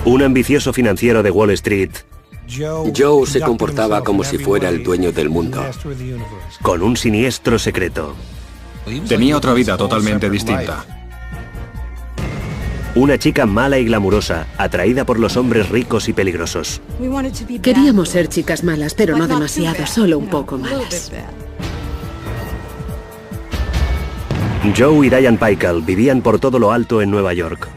Un ambicioso financiero de Wall Street. Joe se comportaba como si fuera el dueño del mundo. Con un siniestro secreto. Tenía otra vida totalmente distinta. Una chica mala y glamurosa, atraída por los hombres ricos y peligrosos. Queríamos ser chicas malas, pero no demasiado, solo un poco malas. Joe y Diane Pickle vivían por todo lo alto en Nueva York.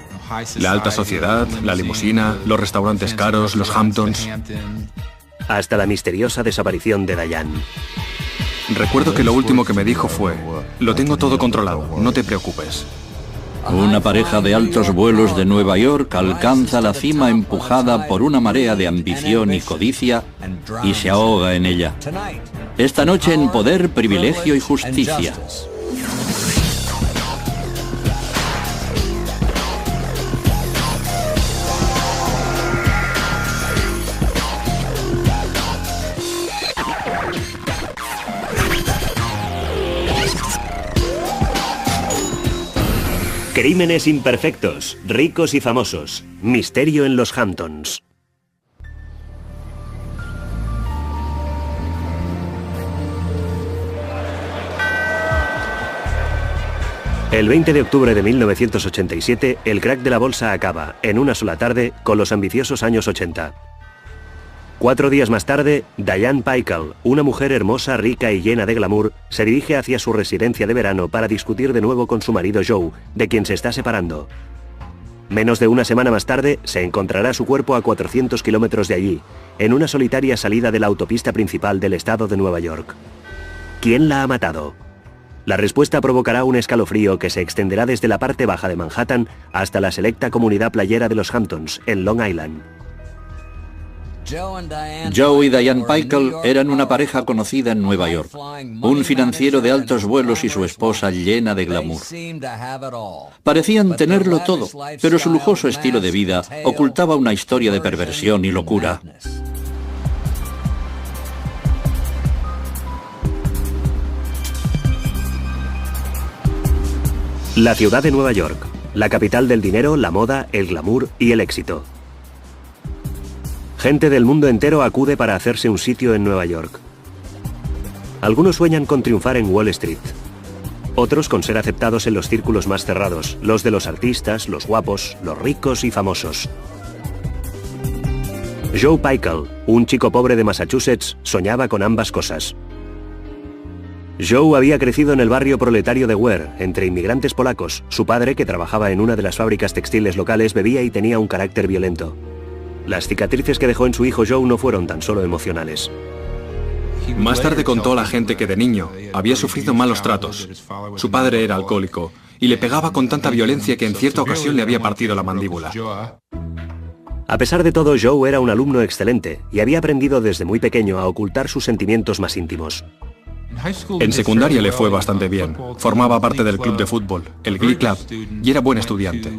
La alta sociedad, la limusina, los restaurantes caros, los Hamptons. Hasta la misteriosa desaparición de Diane. Recuerdo que lo último que me dijo fue: lo tengo todo controlado, no te preocupes. Una pareja de altos vuelos de Nueva York alcanza la cima empujada por una marea de ambición y codicia y se ahoga en ella. Esta noche en Poder, Privilegio y Justicia. Crímenes imperfectos, ricos y famosos. Misterio en los Hamptons. El 20 de octubre de 1987, el crack de la bolsa acaba, en una sola tarde, con los ambiciosos años 80. 4 días más tarde, Diane Pickle, una mujer hermosa, rica y llena de glamour, se dirige hacia su residencia de verano para discutir de nuevo con su marido Joe, de quien se está separando. Menos de una semana más tarde, se encontrará su cuerpo a 400 kilómetros de allí, en una solitaria salida de la autopista principal del estado de Nueva York. ¿Quién la ha matado? La respuesta provocará un escalofrío que se extenderá desde la parte baja de Manhattan hasta la selecta comunidad playera de los Hamptons, en Long Island. Joe y Diane Pickle eran una pareja conocida en Nueva York. Un financiero de altos vuelos y su esposa llena de glamour. Parecían tenerlo todo, pero su lujoso estilo de vida ocultaba una historia de perversión y locura. La ciudad de Nueva York, la capital del dinero, la moda, el glamour y el éxito. Gente del mundo entero acude para hacerse un sitio en Nueva York. Algunos sueñan con triunfar en Wall Street. Otros con ser aceptados en los círculos más cerrados, los de los artistas, los guapos, los ricos y famosos. Joe Pickle, un chico pobre de Massachusetts, soñaba con ambas cosas. Joe había crecido en el barrio proletario de Ware, entre inmigrantes polacos. Su padre, que trabajaba en una de las fábricas textiles locales, bebía y tenía un carácter violento. Las cicatrices que dejó en su hijo Joe no fueron tan solo emocionales. Más tarde contó a la gente que de niño había sufrido malos tratos. Su padre era alcohólico y le pegaba con tanta violencia que en cierta ocasión le había partido la mandíbula. A pesar de todo, Joe era un alumno excelente y había aprendido desde muy pequeño a ocultar sus sentimientos más íntimos. En secundaria le fue bastante bien. Formaba parte del club de fútbol, el Glee Club, y era buen estudiante.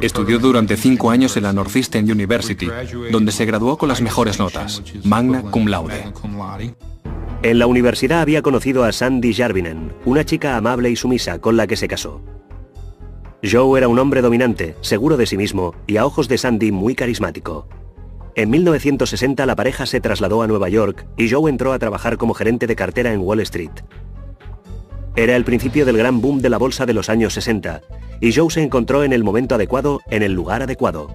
Estudió durante 5 años en la Northeastern University, donde se graduó con las mejores notas, magna cum laude. En la universidad había conocido a Sandy Jarvinen, una chica amable y sumisa con la que se casó. Joe era un hombre dominante, seguro de sí mismo y a ojos de Sandy muy carismático. En 1960 la pareja se trasladó a Nueva York y Joe entró a trabajar como gerente de cartera en Wall Street. Era el principio del gran boom de la bolsa de los años 60 y Joe se encontró en el momento adecuado, en el lugar adecuado.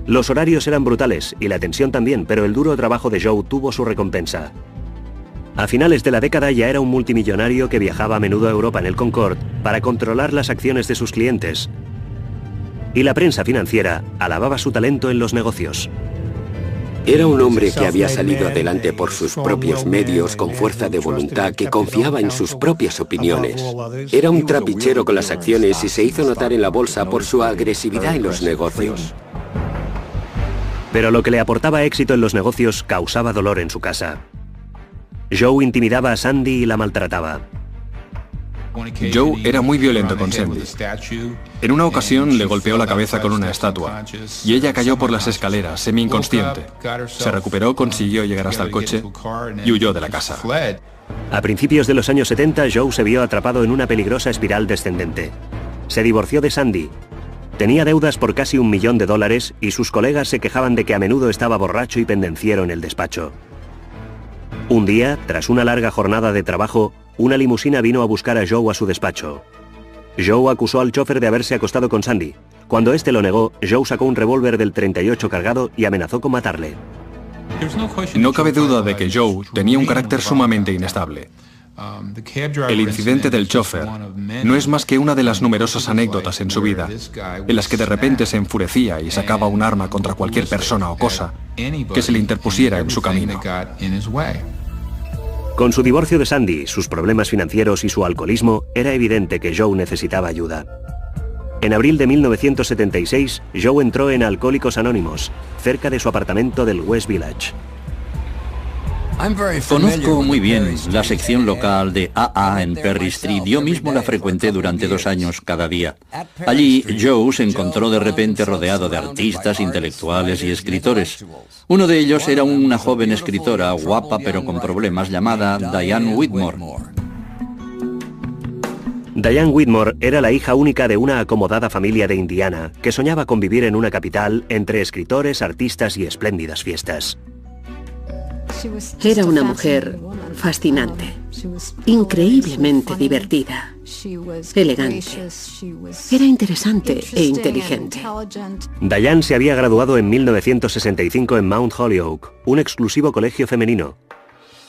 Los horarios eran brutales y la tensión también, pero el duro trabajo de Joe tuvo su recompensa. A finales de la década ya era un multimillonario que viajaba a menudo a Europa en el Concorde para controlar las acciones de sus clientes. Y la prensa financiera alababa su talento en los negocios. Era un hombre que había salido adelante por sus propios medios, con fuerza de voluntad, que confiaba en sus propias opiniones. Era un trapichero con las acciones y se hizo notar en la bolsa por su agresividad en los negocios. Pero lo que le aportaba éxito en los negocios causaba dolor en su casa. Joe intimidaba a Sandy y la maltrataba. Joe era muy violento con Sandy. En una ocasión le golpeó la cabeza con una estatua y ella cayó por las escaleras, semi-inconsciente. Se recuperó, consiguió llegar hasta el coche y huyó de la casa. A principios de los años 70, Joe se vio atrapado en una peligrosa espiral descendente. Se divorció de Sandy. Tenía deudas por casi $1 millón y sus colegas se quejaban de que a menudo estaba borracho y pendenciero en el despacho. Un día, tras una larga jornada de trabajo, una limusina vino a buscar a Joe a su despacho. Joe acusó al chofer de haberse acostado con Sandy. Cuando este lo negó, Joe sacó un revólver del 38 cargado y amenazó con matarle. No cabe duda de que Joe tenía un carácter sumamente inestable. El incidente del chofer no es más que una de las numerosas anécdotas en su vida, en las que de repente se enfurecía y sacaba un arma contra cualquier persona o cosa que se le interpusiera en su camino. Con su divorcio de Sandy, sus problemas financieros y su alcoholismo, era evidente que Joe necesitaba ayuda. En abril de 1976, Joe entró en Alcohólicos Anónimos, cerca de su apartamento del West Village. Conozco muy bien la sección local de AA en Perry Street. Yo mismo la frecuenté durante 2 años cada día. Allí, Joe se encontró de repente rodeado de artistas, intelectuales y escritores. Uno de ellos era una joven escritora, guapa pero con problemas, llamada Diane Whitmore. Diane Whitmore era la hija única de una acomodada familia de Indiana que soñaba con vivir en una capital entre escritores, artistas y espléndidas fiestas. Era una mujer fascinante, increíblemente divertida, elegante. Era interesante e inteligente. Diane se había graduado en 1965 en Mount Holyoke, un exclusivo colegio femenino.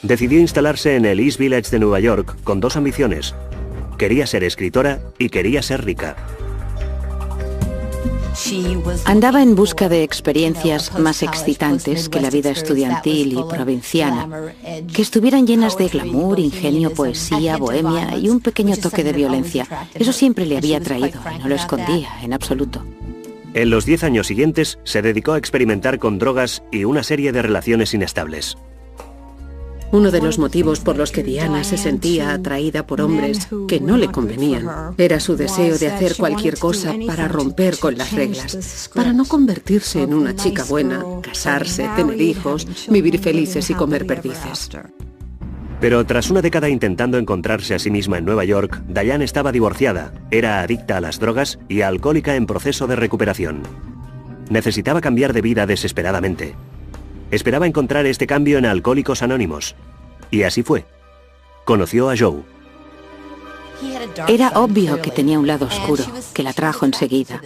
Decidió instalarse en el East Village de Nueva York con 2 ambiciones. Quería ser escritora y quería ser rica. Andaba en busca de experiencias más excitantes que la vida estudiantil y provinciana, que estuvieran llenas de glamour, ingenio, poesía, bohemia y un pequeño toque de violencia. Eso siempre le había atraído y no lo escondía en absoluto. En los 10 años siguientes se dedicó a experimentar con drogas y una serie de relaciones inestables. Uno de los motivos por los que Diana se sentía atraída por hombres que no le convenían era su deseo de hacer cualquier cosa para romper con las reglas, para no convertirse en una chica buena, casarse, tener hijos, vivir felices y comer perdices. Pero tras una década intentando encontrarse a sí misma en Nueva York, Diane estaba divorciada, era adicta a las drogas y alcohólica en proceso de recuperación. Necesitaba cambiar de vida desesperadamente. Esperaba encontrar este cambio en Alcohólicos Anónimos. Y así fue. Conoció a Joe. Era obvio que tenía un lado oscuro, que la atrajo enseguida.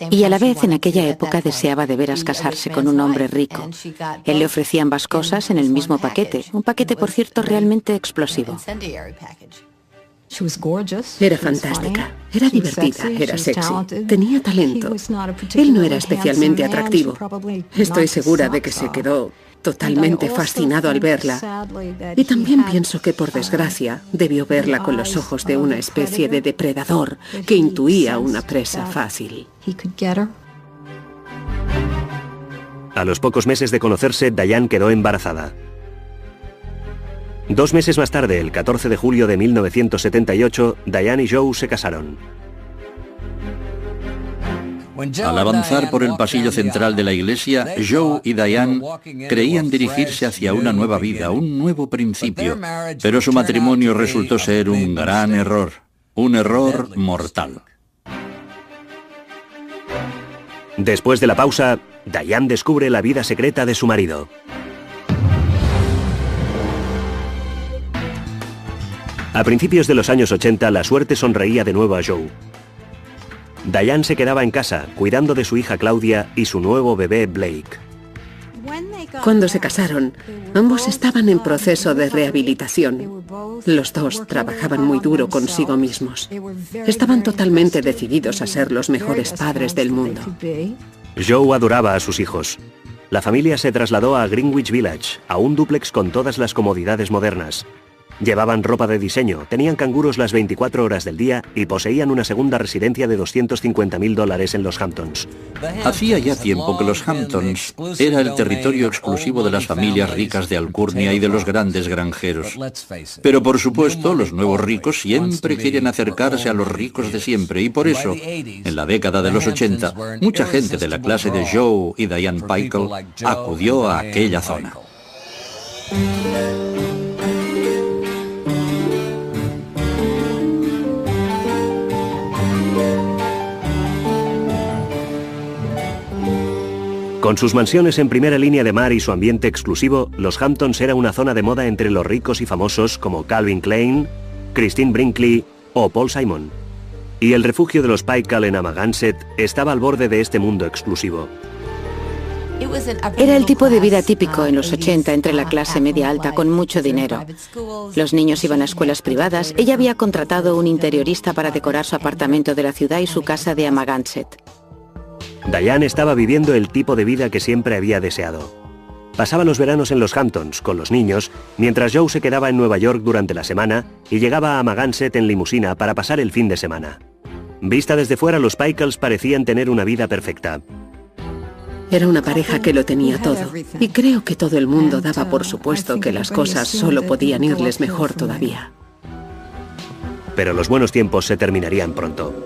Y a la vez, en aquella época, deseaba de veras casarse con un hombre rico. Él le ofrecía ambas cosas en el mismo paquete. Un paquete, por cierto, realmente explosivo. Era fantástica, era divertida, era sexy, tenía talento. Él no era especialmente atractivo. Estoy segura de que se quedó totalmente fascinado al verla. Y también pienso que, por desgracia, debió verla con los ojos de una especie de depredador que intuía una presa fácil. A los pocos meses de conocerse, Diane quedó embarazada. 2 meses más tarde, el 14 de julio de 1978, Diane y Joe se casaron. Al avanzar por el pasillo central de la iglesia, Joe y Diane creían dirigirse hacia una nueva vida, un nuevo principio, pero su matrimonio resultó ser un gran error, un error mortal. Después de la pausa, Diane descubre la vida secreta de su marido. A principios de los años 80, la suerte sonreía de nuevo a Joe. Diane se quedaba en casa, cuidando de su hija Claudia y su nuevo bebé Blake. Cuando se casaron, ambos estaban en proceso de rehabilitación. Los dos trabajaban muy duro consigo mismos. Estaban totalmente decididos a ser los mejores padres del mundo. Joe adoraba a sus hijos. La familia se trasladó a Greenwich Village, a un dúplex con todas las comodidades modernas. Llevaban ropa de diseño, tenían canguros las 24 horas del día y poseían una segunda residencia de $250.000 en los Hamptons. Hacía ya tiempo que los Hamptons era el territorio exclusivo de las familias ricas de alcurnia y de los grandes granjeros. Pero por supuesto, los nuevos ricos siempre quieren acercarse a los ricos de siempre y por eso, en la década de los 80, mucha gente de la clase de Joe y Diane Pickle acudió a aquella zona. Con sus mansiones en primera línea de mar y su ambiente exclusivo, los Hamptons era una zona de moda entre los ricos y famosos como Calvin Klein, Christine Brinkley o Paul Simon. Y el refugio de los Paykel en Amagansett estaba al borde de este mundo exclusivo. Era el tipo de vida típico en los 80 entre la clase media alta con mucho dinero. Los niños iban a escuelas privadas. Ella había contratado un interiorista para decorar su apartamento de la ciudad y su casa de Amagansett. Diane estaba viviendo el tipo de vida que siempre había deseado. Pasaba los veranos en los Hamptons con los niños, mientras Joe se quedaba en Nueva York durante la semana y llegaba a Amagansett en limusina para pasar el fin de semana. Vista desde fuera, los Paykels parecían tener una vida perfecta. Era una pareja que lo tenía todo, y creo que todo el mundo daba por supuesto que las cosas solo podían irles mejor todavía. Pero los buenos tiempos se terminarían pronto.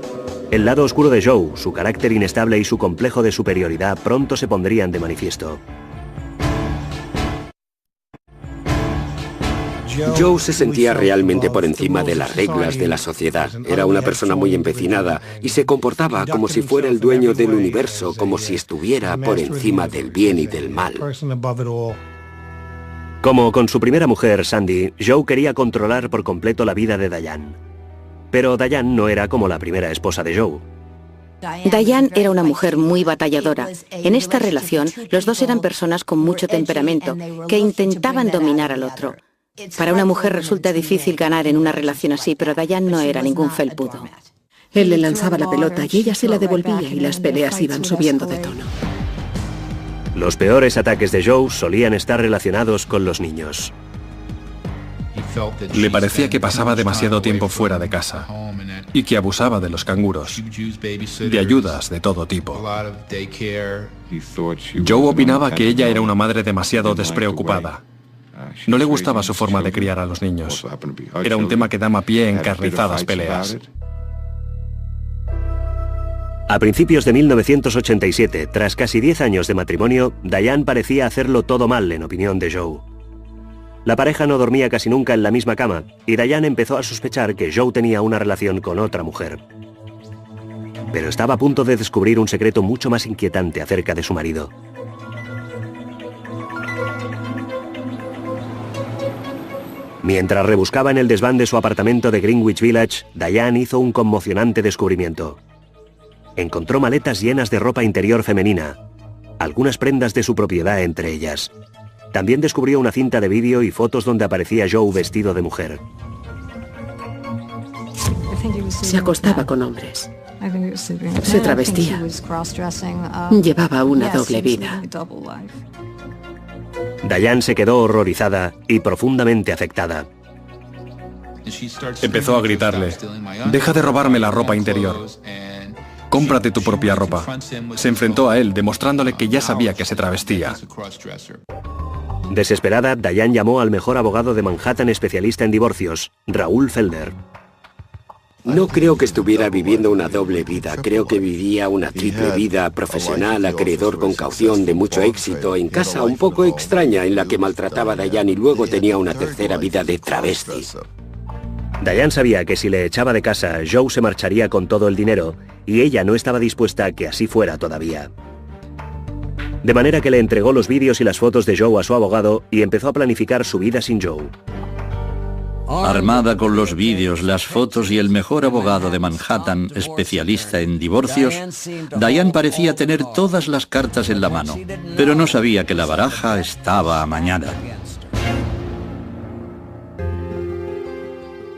El lado oscuro de Joe, su carácter inestable y su complejo de superioridad pronto se pondrían de manifiesto. Joe se sentía realmente por encima de las reglas de la sociedad. Era una persona muy empecinada y se comportaba como si fuera el dueño del universo, como si estuviera por encima del bien y del mal. Como con su primera mujer, Sandy, Joe quería controlar por completo la vida de Diane. Pero Diane no era como la primera esposa de Joe. Diane era una mujer muy batalladora. En esta relación, los dos eran personas con mucho temperamento, que intentaban dominar al otro. Para una mujer resulta difícil ganar en una relación así, pero Diane no era ningún felpudo. Él le lanzaba la pelota y ella se la devolvía y las peleas iban subiendo de tono. Los peores ataques de Joe solían estar relacionados con los niños. Le parecía que pasaba demasiado tiempo fuera de casa y que abusaba de los canguros, de ayudas de todo tipo. Joe opinaba que ella era una madre demasiado despreocupada. No le gustaba su forma de criar a los niños. Era un tema que daba pie a encarnizadas peleas. A principios de 1987, tras casi 10 años de matrimonio, Diane parecía hacerlo todo mal en opinión de Joe. La pareja no dormía casi nunca en la misma cama y Diane empezó a sospechar que Joe tenía una relación con otra mujer. Pero estaba a punto de descubrir un secreto mucho más inquietante acerca de su marido. Mientras rebuscaba en el desván de su apartamento de Greenwich Village, Diane hizo un conmocionante descubrimiento. Encontró maletas llenas de ropa interior femenina, algunas prendas de su propiedad entre ellas. También descubrió una cinta de vídeo y fotos donde aparecía Joe vestido de mujer. Se acostaba con hombres. Se travestía. Llevaba una doble vida. Diane se quedó horrorizada y profundamente afectada. Empezó a gritarle: «Deja de robarme la ropa interior. Cómprate tu propia ropa». Se enfrentó a él, demostrándole que ya sabía que se travestía. Desesperada, Diane llamó al mejor abogado de Manhattan especialista en divorcios, Raúl Felder. No creo que estuviera viviendo una doble vida, creo que vivía una triple vida: profesional, acreedor con caución, de mucho éxito, en casa un poco extraña en la que maltrataba a Diane y luego tenía una tercera vida de travesti. Diane sabía que si le echaba de casa, Joe se marcharía con todo el dinero y ella no estaba dispuesta a que así fuera todavía. De manera que le entregó los vídeos y las fotos de Joe a su abogado y empezó a planificar su vida sin Joe. Armada con los vídeos, las fotos y el mejor abogado de Manhattan, especialista en divorcios, Diane parecía tener todas las cartas en la mano, pero no sabía que la baraja estaba amañada.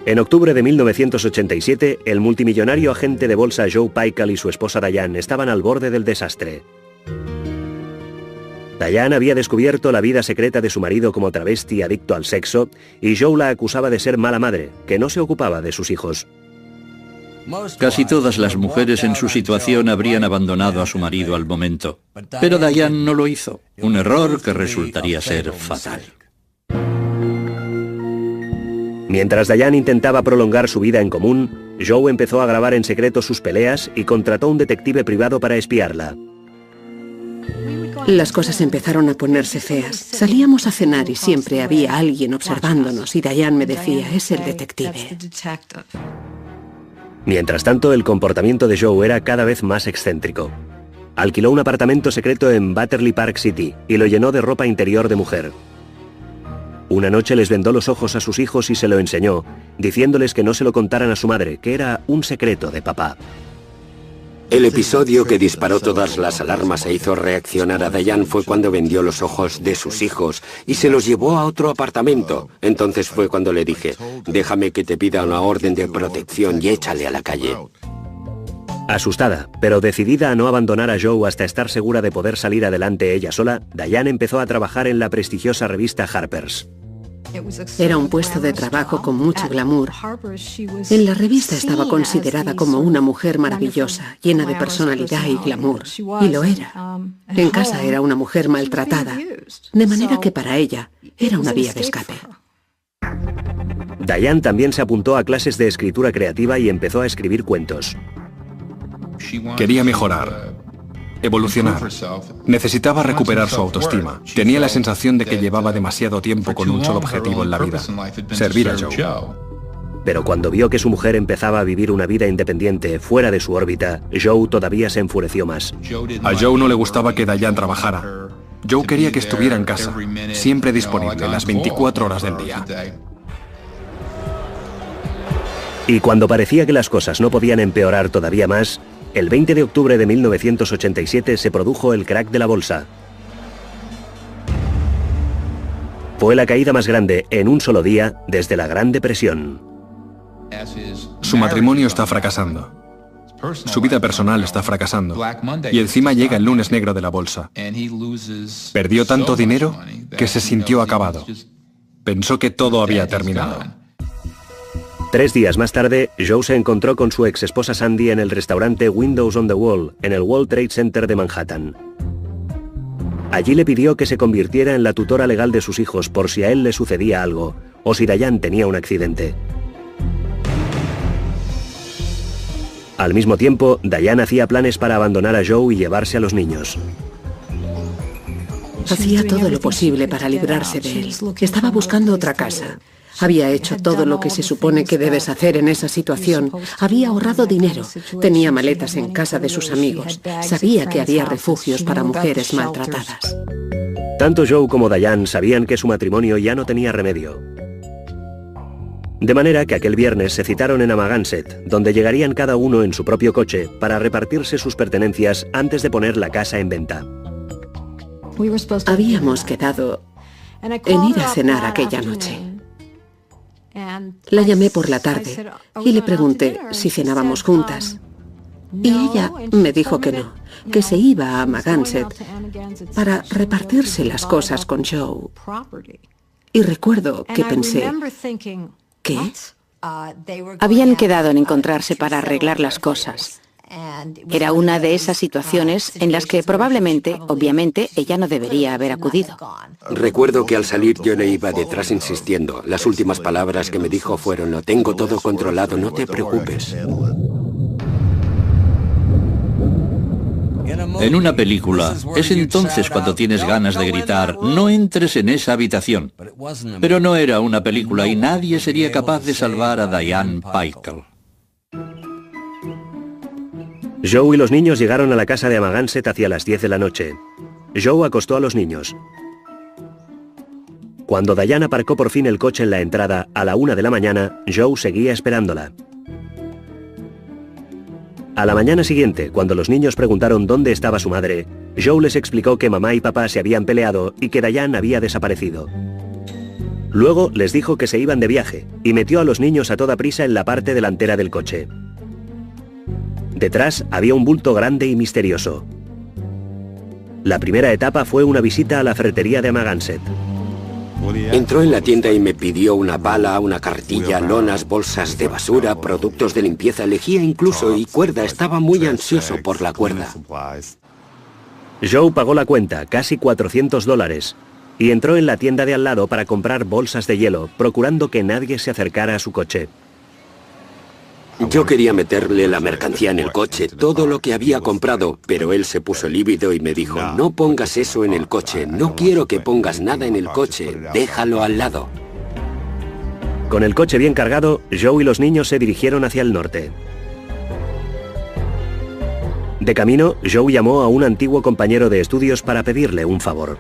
En octubre de 1987, el multimillonario agente de bolsa Joe Paykel y su esposa Diane estaban al borde del desastre. Diane había descubierto la vida secreta de su marido como travesti adicto al sexo y Joe la acusaba de ser mala madre, que no se ocupaba de sus hijos. Casi todas las mujeres en su situación habrían abandonado a su marido al momento, pero Diane no lo hizo, un error que resultaría ser fatal. Mientras Diane intentaba prolongar su vida en común, Joe empezó a grabar en secreto sus peleas y contrató un detective privado para espiarla. Las cosas empezaron a ponerse feas. Salíamos a cenar y siempre había alguien observándonos y Diane me decía: «Es el detective». Mientras tanto, el comportamiento de Joe era cada vez más excéntrico. Alquiló un apartamento secreto en Battersea Park City y lo llenó de ropa interior de mujer. Una noche les vendó los ojos a sus hijos y se lo enseñó, diciéndoles que no se lo contaran a su madre, que era un secreto de papá. El episodio que disparó todas las alarmas e hizo reaccionar a Diane fue cuando vendió los ojos de sus hijos y se los llevó a otro apartamento. Entonces fue cuando le dije, déjame que te pida una orden de protección y échale a la calle. Asustada, pero decidida a no abandonar a Joe hasta estar segura de poder salir adelante ella sola, Diane empezó a trabajar en la prestigiosa revista Harper's. Era un puesto de trabajo con mucho glamour. En la revista estaba considerada como una mujer maravillosa, llena de personalidad y glamour. Y lo era. En casa era una mujer maltratada, de manera que para ella era una vía de escape. Diane también se apuntó a clases de escritura creativa y empezó a escribir cuentos. Quería mejorar, evolucionar. Necesitaba recuperar su autoestima. Tenía la sensación de que llevaba demasiado tiempo con un solo objetivo en la vida: servir a Joe. Pero cuando vio que su mujer empezaba a vivir una vida independiente fuera de su órbita, Joe todavía se enfureció más. A Joe no le gustaba que Diane trabajara. Joe quería que estuviera en casa, siempre disponible, las 24 horas del día. Y cuando parecía que las cosas no podían empeorar todavía más, el 20 de octubre de 1987 se produjo el crack de la bolsa. Fue la caída más grande en un solo día desde la Gran Depresión. Su matrimonio está fracasando. Su vida personal está fracasando. Y encima llega el lunes negro de la bolsa. Perdió tanto dinero que se sintió acabado. Pensó que todo había terminado. 3 días más tarde, Joe se encontró con su ex esposa Sandy en el restaurante Windows on the Wall, en el World Trade Center de Manhattan. Allí le pidió que se convirtiera en la tutora legal de sus hijos por si a él le sucedía algo, o si Diane tenía un accidente. Al mismo tiempo, Diane hacía planes para abandonar a Joe y llevarse a los niños. Hacía todo lo posible para librarse de él. Estaba buscando otra casa. Había hecho todo lo que se supone que debes hacer en esa situación. Había ahorrado dinero. Tenía maletas en casa de sus amigos. Sabía que había refugios para mujeres maltratadas. Tanto Joe como Diane sabían que su matrimonio ya no tenía remedio. De manera que aquel viernes se citaron en Amagansett, donde llegarían cada uno en su propio coche para repartirse sus pertenencias antes de poner la casa en venta. Habíamos quedado en ir a cenar aquella noche. La llamé por la tarde y le pregunté si cenábamos juntas. Y ella me dijo que no, que se iba a Amagansett para repartirse las cosas con Joe. Y recuerdo que pensé, ¿qué? Habían quedado en encontrarse para arreglar las cosas. Era una de esas situaciones en las que probablemente, obviamente, ella no debería haber acudido. Recuerdo que al salir yo le iba detrás insistiendo. Las últimas palabras que me dijo fueron: lo tengo todo controlado, no te preocupes. En una película, es entonces cuando tienes ganas de gritar, no entres en esa habitación. Pero no era una película y nadie sería capaz de salvar a Diane Peichel. Joe y los niños llegaron a la casa de Amagansett hacia las 10 de la noche. Joe acostó a los niños. Cuando Diane aparcó por fin el coche en la entrada a la 1 de la mañana, Joe seguía esperándola. A la mañana siguiente, cuando los niños preguntaron dónde estaba su madre, Joe les explicó que mamá y papá se habían peleado y que Diane había desaparecido. Luego les dijo que se iban de viaje y metió a los niños a toda prisa en la parte delantera del coche. Detrás había un bulto grande y misterioso. La primera etapa fue una visita a la ferretería de Amagansett. Entró en la tienda y me pidió una pala, una carretilla, lonas, bolsas de basura, productos de limpieza, lejía incluso y cuerda. Estaba muy ansioso por la cuerda. Joe pagó la cuenta, casi $400, y entró en la tienda de al lado para comprar bolsas de hielo, procurando que nadie se acercara a su coche. Yo quería meterle la mercancía en el coche, todo lo que había comprado, pero él se puso lívido y me dijo: no pongas eso en el coche, no quiero que pongas nada en el coche, déjalo al lado. Con el coche bien cargado, Joe y los niños se dirigieron hacia el norte. De camino, Joe llamó a un antiguo compañero de estudios para pedirle un favor.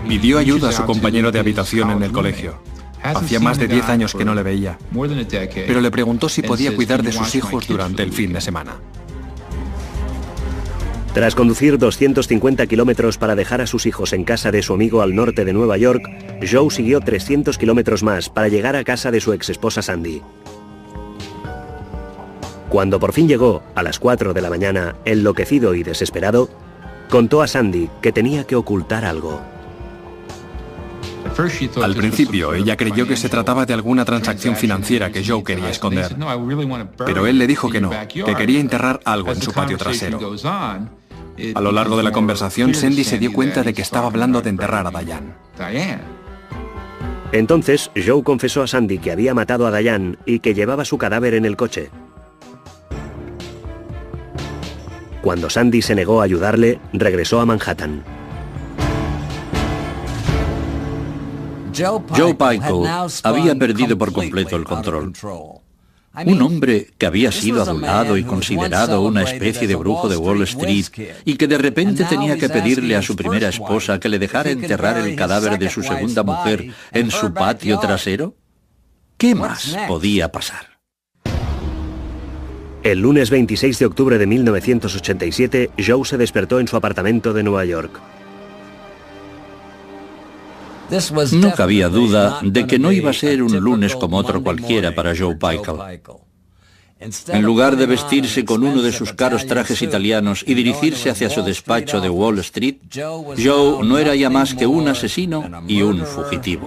Pidió ayuda a su compañero de habitación en el colegio. Hacía más de 10 años que no le veía, pero le preguntó si podía cuidar de sus hijos durante el fin de semana. Tras conducir 250 kilómetros para dejar a sus hijos en casa de su amigo al norte de Nueva York, Joe siguió 300 kilómetros más para llegar a casa de su exesposa Sandy. Cuando por fin llegó, a las 4 de la mañana, enloquecido y desesperado, contó a Sandy que tenía que ocultar algo. Al principio, ella creyó que se trataba de alguna transacción financiera que Joe quería esconder, pero él le dijo que no, que quería enterrar algo en su patio trasero. A lo largo de la conversación, Sandy se dio cuenta de que estaba hablando de enterrar a Diane. Entonces, Joe confesó a Sandy que había matado a Diane y que llevaba su cadáver en el coche. Cuando Sandy se negó a ayudarle, regresó a Manhattan. Joe Pykel había perdido por completo el control. Un hombre que había sido adulado y considerado una especie de brujo de Wall Street y que de repente tenía que pedirle a su primera esposa que le dejara enterrar el cadáver de su segunda mujer en su patio trasero. ¿Qué más podía pasar? El lunes 26 de octubre de 1987, Joe se despertó en su apartamento de Nueva York. No cabía duda de que no iba a ser un lunes como otro cualquiera para Joe Pykel. En lugar de vestirse con uno de sus caros trajes italianos y dirigirse hacia su despacho de Wall Street, Joe no era ya más que un asesino y un fugitivo.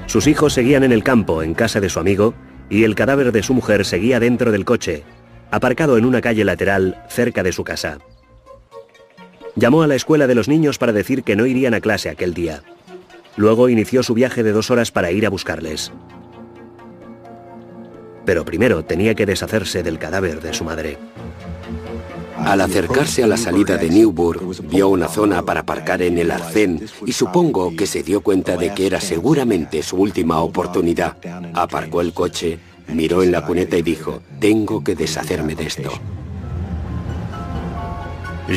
Sus hijos seguían en el campo, en casa de su amigo, y el cadáver de su mujer seguía dentro del coche, aparcado en una calle lateral cerca de su casa. Llamó a la escuela de los niños para decir que no irían a clase aquel día. Luego inició su viaje de 2 horas para ir a buscarles. Pero primero tenía que deshacerse del cadáver de su madre. Al acercarse a la salida de Newburgh, vio una zona para aparcar en el arcén y supongo que se dio cuenta de que era seguramente su última oportunidad. Aparcó el coche, miró en la cuneta y dijo, tengo que deshacerme de esto.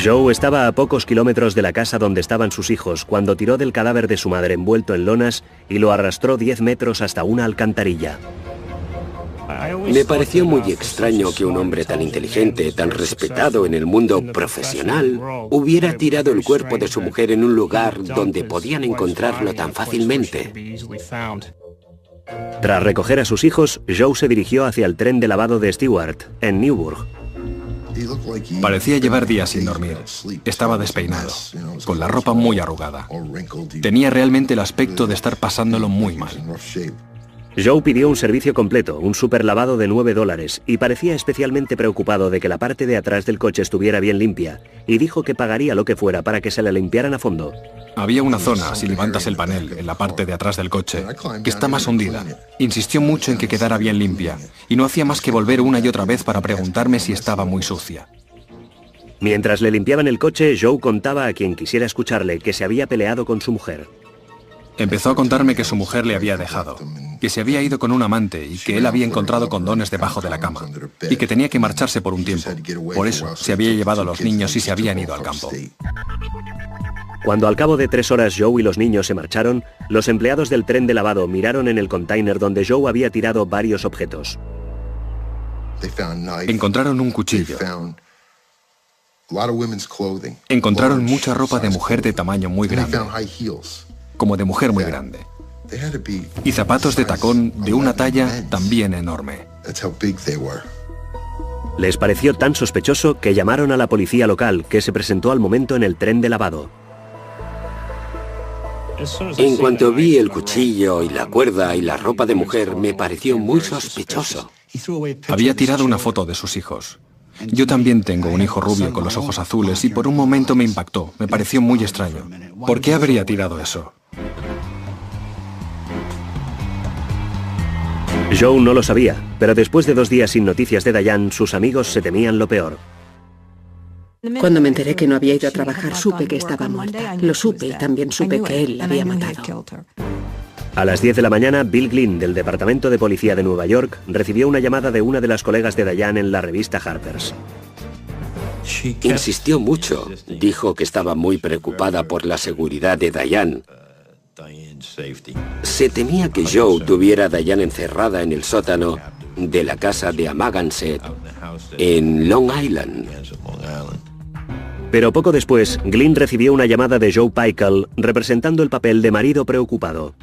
Joe estaba a pocos kilómetros de la casa donde estaban sus hijos cuando tiró del cadáver de su madre envuelto en lonas y lo arrastró 10 metros hasta una alcantarilla. Me pareció muy extraño que un hombre tan inteligente, tan respetado en el mundo profesional, hubiera tirado el cuerpo de su mujer en un lugar donde podían encontrarlo tan fácilmente. Tras recoger a sus hijos, Joe se dirigió hacia el tren de lavado de Stewart, en Newburgh. Parecía llevar días sin dormir. Estaba despeinado, con la ropa muy arrugada. Tenía realmente el aspecto de estar pasándolo muy mal. Joe pidió un servicio completo, un superlavado de $9, y parecía especialmente preocupado de que la parte de atrás del coche estuviera bien limpia, y dijo que pagaría lo que fuera para que se la limpiaran a fondo. Había una zona, si levantas el panel, en la parte de atrás del coche, que está más hundida. Insistió mucho en que quedara bien limpia, y no hacía más que volver una y otra vez para preguntarme si estaba muy sucia. Mientras le limpiaban el coche, Joe contaba a quien quisiera escucharle que se había peleado con su mujer. Empezó a contarme que su mujer le había dejado, que se había ido con un amante y que él había encontrado condones debajo de la cama, y que tenía que marcharse por un tiempo. Por eso se había llevado a los niños y se habían ido al campo. Cuando al cabo de 3 horas Joe y los niños se marcharon, los empleados del tren de lavado miraron en el container donde Joe había tirado varios objetos. Encontraron un cuchillo. Encontraron mucha ropa de mujer de tamaño muy grande, como de mujer muy grande, y zapatos de tacón de una talla también enorme. Les pareció tan sospechoso que llamaron a la policía local, que se presentó al momento en el tren de lavado. En cuanto vi el cuchillo y la cuerda y la ropa de mujer, me pareció muy sospechoso. Había tirado una foto de sus hijos. Yo también tengo un hijo rubio con los ojos azules y por un momento me impactó, me pareció muy extraño. ¿Por qué habría tirado eso? Joe no lo sabía, pero después de 2 días sin noticias de Diane, sus amigos se temían lo peor. Cuando me enteré que no había ido a trabajar, supe que estaba muerta. Lo supe y también supe que él la había matado. A las 10 de la mañana, Bill Glynn, del Departamento de Policía de Nueva York, recibió una llamada de una de las colegas de Diane en la revista Harper's. Insistió mucho. Dijo que estaba muy preocupada por la seguridad de Diane. Se temía que Joe tuviera a Diane encerrada en el sótano de la casa de Amagansett en Long Island. Pero poco después, Glynn recibió una llamada de Joe Pykel representando el papel de marido preocupado.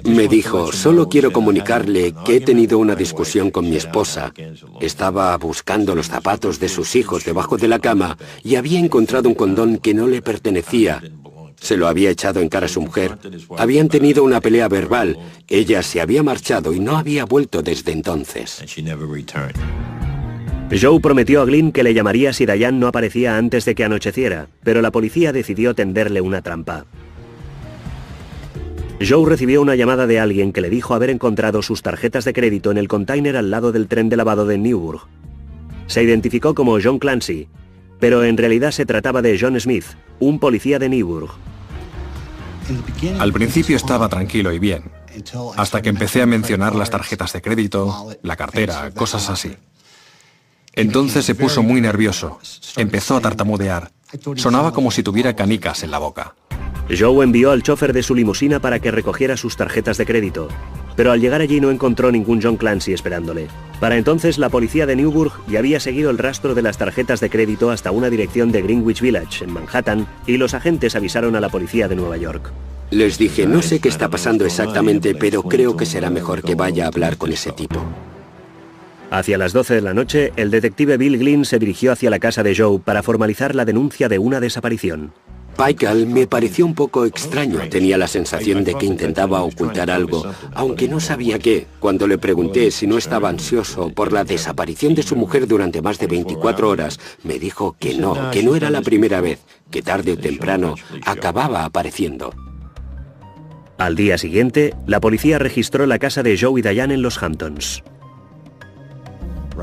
Me dijo, solo quiero comunicarle que he tenido una discusión con mi esposa. Estaba buscando los zapatos de sus hijos debajo de la cama y había encontrado un condón que no le pertenecía. Se lo había echado en cara a su mujer. Habían tenido una pelea verbal. Ella se había marchado y no había vuelto desde entonces. Joe prometió a Glynn que le llamaría si Diane no aparecía antes de que anocheciera, pero la policía decidió tenderle una trampa. Joe recibió una llamada de alguien que le dijo haber encontrado sus tarjetas de crédito en el container al lado del tren de lavado de Newburgh. Se identificó como John Clancy, pero en realidad se trataba de John Smith, un policía de Newburgh. Al principio estaba tranquilo y bien, hasta que empecé a mencionar las tarjetas de crédito, la cartera, cosas así. Entonces se puso muy nervioso, empezó a tartamudear. Sonaba como si tuviera canicas en la boca. Joe envió al chofer de su limusina para que recogiera sus tarjetas de crédito, pero al llegar allí no encontró ningún John Clancy esperándole. Para entonces la policía de Newburgh ya había seguido el rastro de las tarjetas de crédito hasta una dirección de Greenwich Village, en Manhattan, y los agentes avisaron a la policía de Nueva York. Les dije, no sé qué está pasando exactamente, pero creo que será mejor que vaya a hablar con ese tipo. Hacia las 12 de la noche, el detective Bill Glynn se dirigió hacia la casa de Joe para formalizar la denuncia de una desaparición. Pykel me pareció un poco extraño. Tenía la sensación de que intentaba ocultar algo, aunque no sabía qué. Cuando le pregunté si no estaba ansioso por la desaparición de su mujer durante más de 24 horas, me dijo que no era la primera vez, que tarde o temprano acababa apareciendo. Al día siguiente, la policía registró la casa de Joe y Diane en los Hamptons.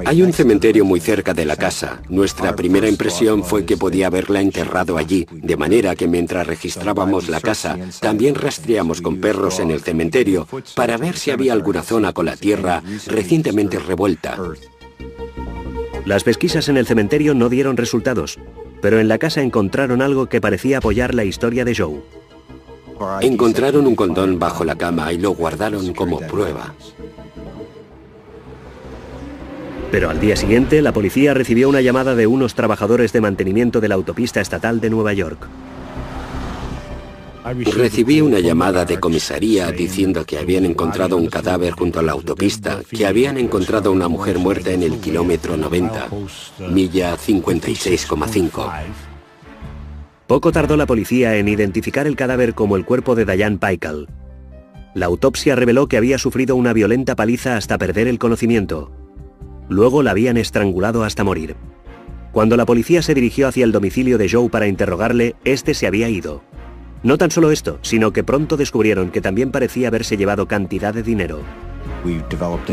Hay un cementerio muy cerca de la casa. Nuestra primera impresión fue que podía haberla enterrado allí, de manera que mientras registrábamos la casa, también rastreamos con perros en el cementerio para ver si había alguna zona con la tierra recientemente revuelta. Las pesquisas en el cementerio no dieron resultados, pero en la casa encontraron algo que parecía apoyar la historia de Joe. Encontraron un condón bajo la cama y lo guardaron como prueba. Pero al día siguiente, la policía recibió una llamada de unos trabajadores de mantenimiento de la autopista estatal de Nueva York. Recibí una llamada de comisaría diciendo que habían encontrado un cadáver junto a la autopista, que habían encontrado una mujer muerta en el kilómetro 90, milla 56,5. Poco tardó la policía en identificar el cadáver como el cuerpo de Diane Pykel. La autopsia reveló que había sufrido una violenta paliza hasta perder el conocimiento. Luego la habían estrangulado hasta morir. Cuando la policía se dirigió hacia el domicilio de Joe para interrogarle, este se había ido. No tan solo esto, sino que pronto descubrieron que también parecía haberse llevado cantidad de dinero.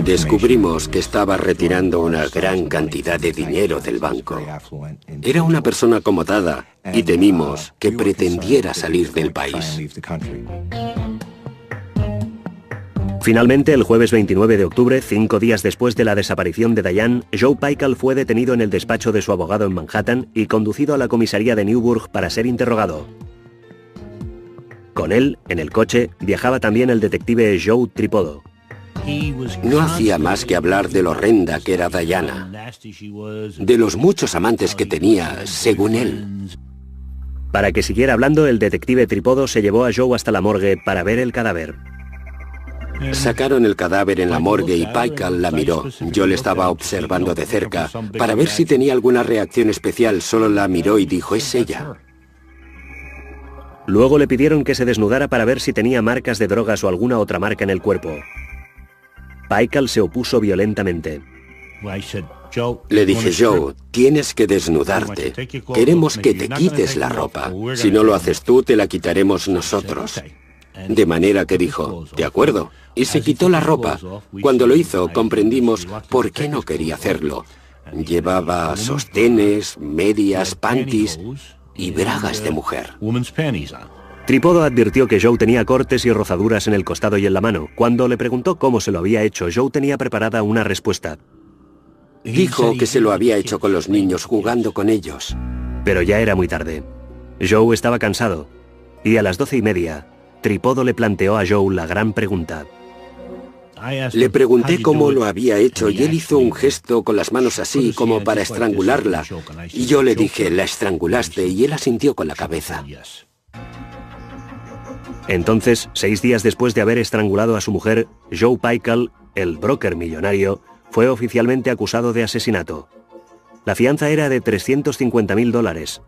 Descubrimos que estaba retirando una gran cantidad de dinero del banco. Era una persona acomodada y temimos que pretendiera salir del país. Finalmente, el jueves 29 de octubre, 5 días después de la desaparición de Diane, Joe Pykel fue detenido en el despacho de su abogado en Manhattan y conducido a la comisaría de Newburgh para ser interrogado. Con él, en el coche, viajaba también el detective Joe Tripodo. No hacía más que hablar de lo horrenda que era Diana, de los muchos amantes que tenía, según él. Para que siguiera hablando, el detective Tripodo se llevó a Joe hasta la morgue para ver el cadáver. Sacaron el cadáver en la morgue y Pykel la miró. Yo le estaba observando de cerca para ver si tenía alguna reacción especial. Solo la miró y dijo, es ella. Luego le pidieron que se desnudara para ver si tenía marcas de drogas o alguna otra marca en el cuerpo. Pykel se opuso violentamente. Le dije, Joe, tienes que desnudarte. Queremos que te quites la ropa. Si no lo haces tú, te la quitaremos nosotros. De manera que dijo, de acuerdo, y se quitó la ropa. Cuando lo hizo, comprendimos por qué no quería hacerlo. Llevaba sostenes, medias, panties y bragas de mujer. Tripoddo advirtió que Joe tenía cortes y rozaduras en el costado y en la mano. Cuando le preguntó cómo se lo había hecho, Joe tenía preparada una respuesta. Dijo que se lo había hecho con los niños, jugando con ellos. Pero ya era muy tarde. Joe estaba cansado, y a las 12:30, Tripoddo le planteó a Joe la gran pregunta. Le pregunté cómo lo había hecho y él hizo un gesto con las manos así, como para estrangularla. Y yo le dije, la estrangulaste, y él asintió con la cabeza. Entonces, 6 días después de haber estrangulado a su mujer, Joe Pykel, el broker millonario, fue oficialmente acusado de asesinato. La fianza era de $350.000.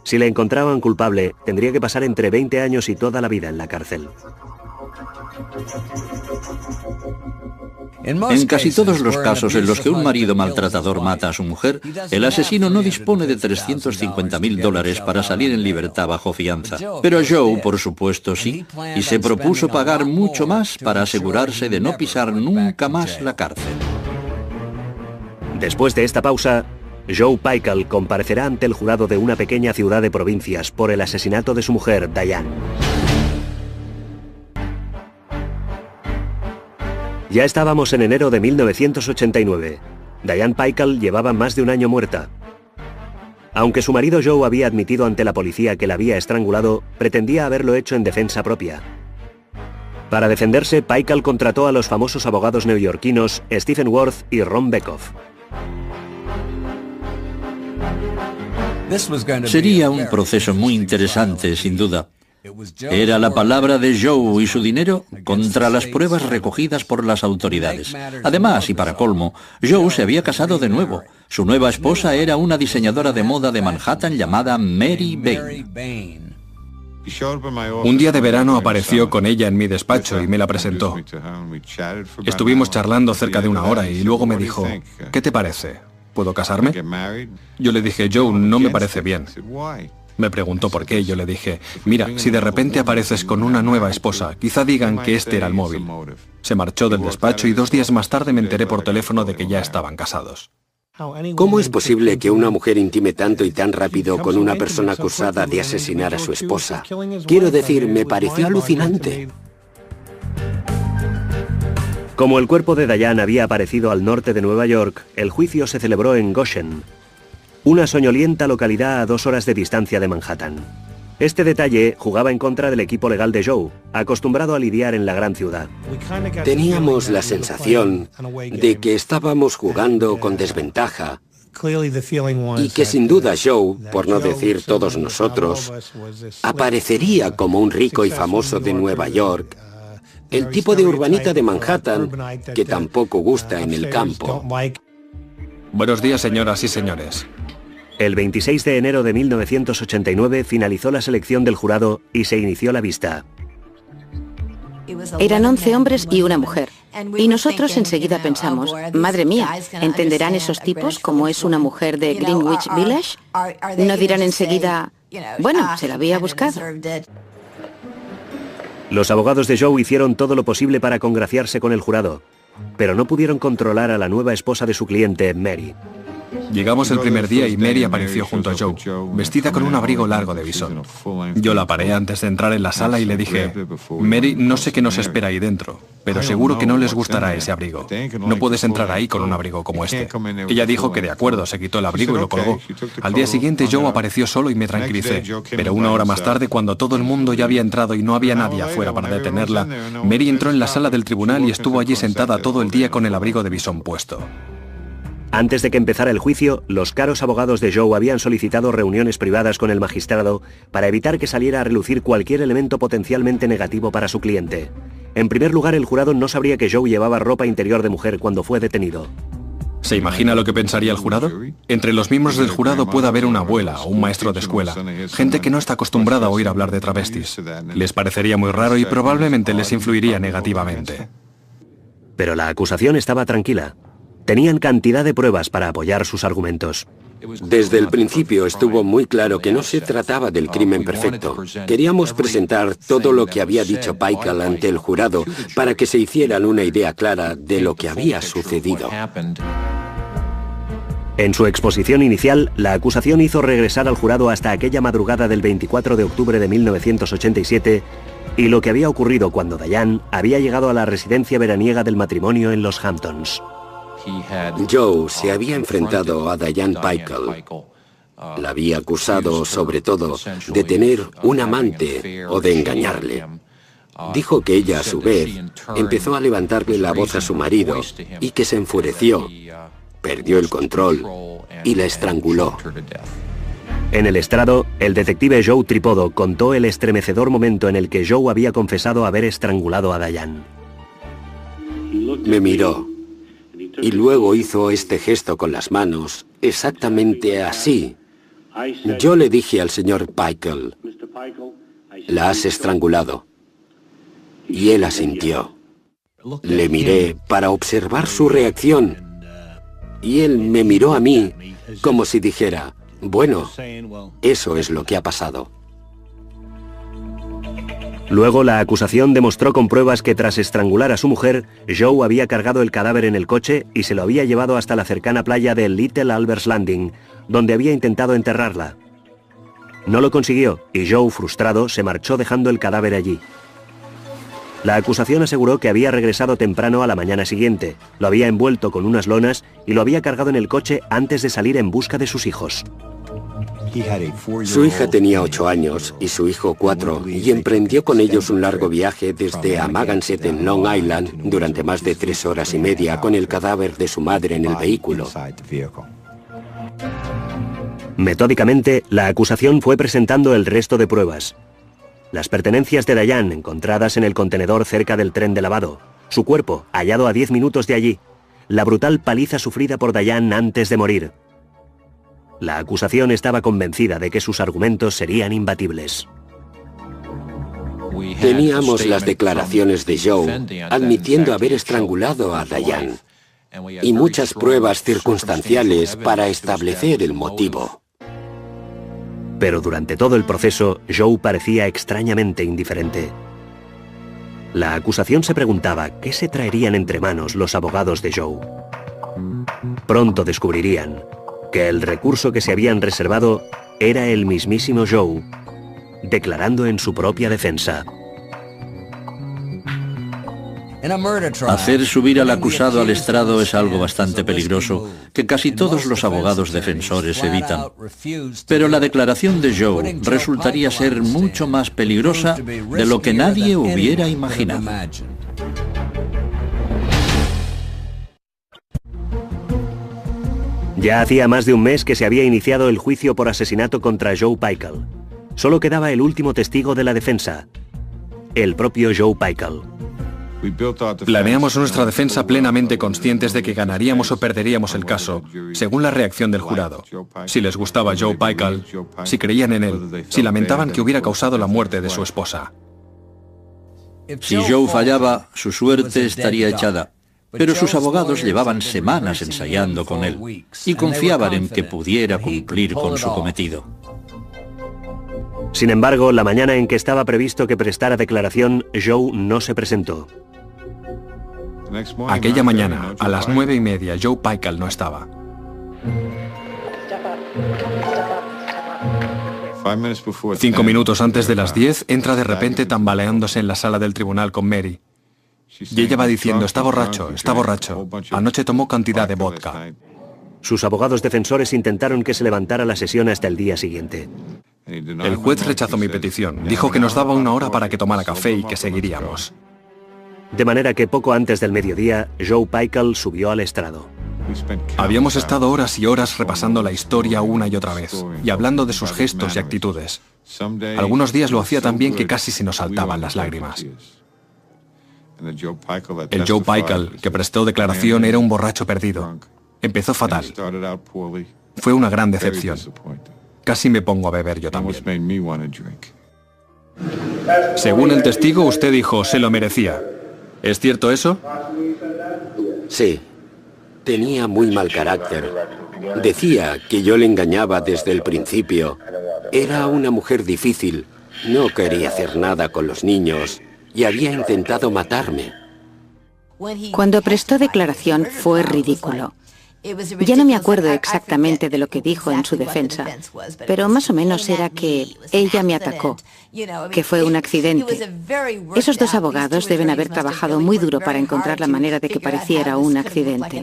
Si le encontraban culpable, tendría que pasar entre 20 años y toda la vida en la cárcel. En casi todos los casos en los que un marido maltratador mata a su mujer, el asesino no dispone de $350.000 para salir en libertad bajo fianza. Pero Joe, por supuesto, sí, y se propuso pagar mucho más para asegurarse de no pisar nunca más la cárcel. Después de esta pausa, Joe Pykel comparecerá ante el jurado de una pequeña ciudad de provincias por el asesinato de su mujer, Diane. Ya estábamos en enero de 1989. Diane Pykel llevaba más de un año muerta. Aunque su marido Joe había admitido ante la policía que la había estrangulado, pretendía haberlo hecho en defensa propia. Para defenderse, Pykel contrató a los famosos abogados neoyorquinos Stephen Worth y Ron Bekoff. Sería un proceso muy interesante, sin duda. Era la palabra de Joe y su dinero contra las pruebas recogidas por las autoridades. Además, y para colmo, Joe se había casado de nuevo. Su nueva esposa era una diseñadora de moda de Manhattan llamada Mary Bain. Un día de verano apareció con ella en mi despacho y me la presentó. Estuvimos charlando cerca de 1 hora y luego me dijo, ¿qué te parece? ¿Puedo casarme? Yo le dije, Joe, no me parece bien. Me preguntó por qué y yo le dije, mira, si de repente apareces con una nueva esposa, quizá digan que este era el móvil. Se marchó del despacho y 2 días más tarde me enteré por teléfono de que ya estaban casados. ¿Cómo es posible que una mujer intime tanto y tan rápido con una persona acusada de asesinar a su esposa? Quiero decir, me pareció alucinante. Como el cuerpo de Diane había aparecido al norte de Nueva York, el juicio se celebró en Goshen, una soñolienta localidad a 2 horas de distancia de Manhattan. Este detalle jugaba en contra del equipo legal de Joe, acostumbrado a lidiar en la gran ciudad. Teníamos la sensación de que estábamos jugando con desventaja y que sin duda Joe, por no decir todos nosotros, aparecería como un rico y famoso de Nueva York, el tipo de urbanita de Manhattan que tampoco gusta en el campo. Buenos días, señoras y señores. El 26 de enero de 1989 finalizó la selección del jurado y se inició la vista. Eran 11 hombres y una mujer. Y nosotros enseguida pensamos, madre mía, ¿entenderán esos tipos cómo es una mujer de Greenwich Village? ¿No dirán enseguida, bueno, se la había buscado? Los abogados de Joe hicieron todo lo posible para congraciarse con el jurado, pero no pudieron controlar a la nueva esposa de su cliente, Mary. Llegamos el primer día y Mary apareció junto a Joe, vestida con un abrigo largo de visón. Yo la paré antes de entrar en la sala y le dije, Mary, no sé qué nos espera ahí dentro, pero seguro que no les gustará ese abrigo. No puedes entrar ahí con un abrigo como este. Ella dijo que de acuerdo, se quitó el abrigo y lo colgó. Al día siguiente Joe apareció solo y me tranquilicé, pero 1 hora más tarde, cuando todo el mundo ya había entrado y no había nadie afuera para detenerla, Mary entró en la sala del tribunal y estuvo allí sentada todo el día con el abrigo de visón puesto. Antes de que empezara el juicio, los caros abogados de Joe habían solicitado reuniones privadas con el magistrado para evitar que saliera a relucir cualquier elemento potencialmente negativo para su cliente. En primer lugar, el jurado no sabría que Joe llevaba ropa interior de mujer cuando fue detenido. ¿Se imagina lo que pensaría el jurado? Entre los miembros del jurado puede haber una abuela o un maestro de escuela, gente que no está acostumbrada a oír hablar de travestis. Les parecería muy raro y probablemente les influiría negativamente. Pero la acusación estaba tranquila. Tenían cantidad de pruebas para apoyar sus argumentos. Desde el principio estuvo muy claro que no se trataba del crimen perfecto. Queríamos presentar todo lo que había dicho Pykel ante el jurado para que se hicieran una idea clara de lo que había sucedido. En su exposición inicial, la acusación hizo regresar al jurado hasta aquella madrugada del 24 de octubre de 1987 y lo que había ocurrido cuando Diane había llegado a la residencia veraniega del matrimonio en los Hamptons. Joe se había enfrentado a Diane Pickle. La había acusado, sobre todo, de tener un amante o de engañarle. Dijo que ella, a su vez, empezó a levantarle la voz a su marido y que se enfureció, perdió el control y la estranguló. En el estrado, el detective Joe Tripodo contó el estremecedor momento en el que Joe había confesado haber estrangulado a Diane. Me miró y luego hizo este gesto con las manos, exactamente así. Yo le dije al señor Pickle, «La has estrangulado». Y él asintió. Le miré para observar su reacción. Y él me miró a mí como si dijera, «Bueno, eso es lo que ha pasado». Luego la acusación demostró con pruebas que tras estrangular a su mujer, Joe había cargado el cadáver en el coche y se lo había llevado hasta la cercana playa de Little Albert's Landing, donde había intentado enterrarla. No lo consiguió y Joe, frustrado, se marchó dejando el cadáver allí. La acusación aseguró que había regresado temprano a la mañana siguiente, lo había envuelto con unas lonas y lo había cargado en el coche antes de salir en busca de sus hijos. Su hija tenía 8 años y su hijo 4 y emprendió con ellos un largo viaje desde Amagansett en Long Island durante más de 3 horas y media con el cadáver de su madre en el vehículo. Metódicamente, la acusación fue presentando el resto de pruebas. Las pertenencias de Diane encontradas en el contenedor cerca del tren de lavado, su cuerpo hallado a 10 minutos de allí, la brutal paliza sufrida por Diane antes de morir. La acusación estaba convencida de que sus argumentos serían imbatibles. Teníamos las declaraciones de Joe admitiendo haber estrangulado a Diane y muchas pruebas circunstanciales para establecer el motivo. Pero durante todo el proceso, Joe parecía extrañamente indiferente. La acusación se preguntaba qué se traerían entre manos los abogados de Joe. Pronto descubrirían que el recurso que se habían reservado era el mismísimo Joe, declarando en su propia defensa. Hacer subir al acusado al estrado es algo bastante peligroso que casi todos los abogados defensores evitan. Pero la declaración de Joe resultaría ser mucho más peligrosa de lo que nadie hubiera imaginado. Ya hacía más de un mes que se había iniciado el juicio por asesinato contra Joe Pickle. Solo quedaba el último testigo de la defensa, el propio Joe Pickle. Planeamos nuestra defensa plenamente conscientes de que ganaríamos o perderíamos el caso, según la reacción del jurado. Si les gustaba Joe Pickle, si creían en él, si lamentaban que hubiera causado la muerte de su esposa. Si Joe fallaba, su suerte estaría echada. Pero sus abogados llevaban semanas ensayando con él y confiaban en que pudiera cumplir con su cometido. Sin embargo, la mañana en que estaba previsto que prestara declaración, Joe no se presentó. Aquella mañana, a las 9:30, Joe Pickle no estaba. 5 minutos antes de las 10, entra de repente tambaleándose en la sala del tribunal con Mary. Y ella va diciendo, está borracho, anoche tomó cantidad de vodka. Sus abogados defensores intentaron que se levantara la sesión hasta el día siguiente. El juez rechazó mi petición, dijo que nos daba 1 hora para que tomara café y que seguiríamos. De manera que poco antes del mediodía, Joe Pickle subió al estrado. Habíamos estado horas y horas repasando la historia una y otra vez, y hablando de sus gestos y actitudes. Algunos días lo hacía tan bien que casi se nos saltaban las lágrimas. El Joe Pickle que prestó declaración era un borracho perdido. Empezó fatal. Fue una gran decepción. Casi me pongo a beber yo también. Según el testigo, usted dijo, se lo merecía. ¿Es cierto eso? Sí. Tenía muy mal carácter. Decía que yo le engañaba desde el principio. Era una mujer difícil. No quería hacer nada con los niños y había intentado matarme. Cuando prestó declaración fue ridículo. Ya no me acuerdo exactamente de lo que dijo en su defensa, pero más o menos era que ella me atacó, que fue un accidente. Esos dos abogados deben haber trabajado muy duro para encontrar la manera de que pareciera un accidente.